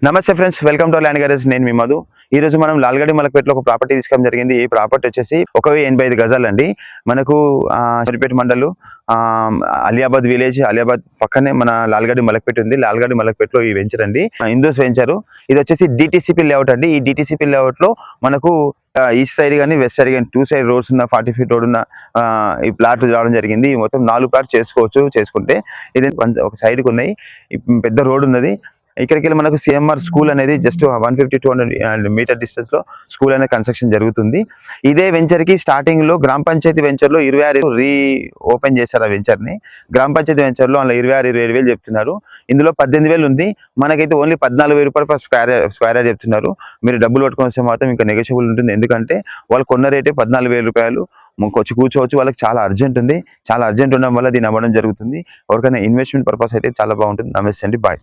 నమస్తే friends, welcome to land garage. నేను మీ మధు. ఈ రోజు మనం లాల్గడి మలక్పేటలో ఒక ప్రాపర్టీ తీసుకోవడం జరిగింది. ఈ ప్రాపర్టీ వచ్చేసి 1085 గజాలు అండి. మనకు షరీపేట మండలు, అలియాబాద్ విలేజ్, అలియాబాద్ పక్కనే మన లాల్గడి మలక్పేట ఉంది. లాల్గడి మలక్పేటలో ఈ వెంచర్ అండి, హిందూస్ వెంచర్. ఇది వచ్చేసి డిటిసిపి లేఅవుట్ అండి. ఈ డిటిసిపి లేఅవుట్ లో మనకు ఈస్ట్ సైడ్ కానీ వెస్ట్ సైడ్ కానీ 2 సైడ్ రోడ్స్ ఉన్న 40 ఫీట్ రోడ్ ఉన్న ఈ ప్లాట్ రావడం జరిగింది. మొత్తం 4 ప్లాట్ చేసుకుంటే ఇది ఒక సైడ్కి ఉన్నాయి. పెద్ద రోడ్ ఉన్నది. ఇక్కడికి వెళ్ళి మనకు సిఎంఆర్ స్కూల్ అనేది జస్ట్ 150-200 మీటర్ డిస్టెన్స్ లో స్కూల్ అనేది కన్స్ట్రక్షన్ జరుగుతుంది. ఇదే వెంచర్ కి స్టార్టింగ్ లో గ్రామ పంచాయతీ వెంచర్ లో 26 ఓపెన్ చేశారు. ఆ వెంచర్ ని గ్రామ పంచాయతీ వెంచర్ లో అలా 26-27 చెప్తున్నారు. ఇందులో 18,000 ఉంది. మనకైతే ఓన్లీ 14,000 రూపాయలు స్క్వేర్ యార్డ్ చెప్తున్నారు. మీరు డబ్బులు పట్టుకొని వస్తే మాత్రం ఇంకా నెగోషియబుల్ ఉంటుంది. ఎందుకంటే వాళ్ళు కొన్న రేటే 14,000 రూపాయలు. వచ్చి కూర్చోవచ్చు. వాళ్ళకి చాలా అర్జెంట్ ఉంది. చాలా అర్జెంట్ ఉండడం వల్ల దీన్ని అవ్వడం జరుగుతుంది. ఎవరికైనా ఇన్వెస్ట్మెంట్ పర్పస్ అయితే చాలా బాగుంటుంది. నమస్తే అండి, బాయ్.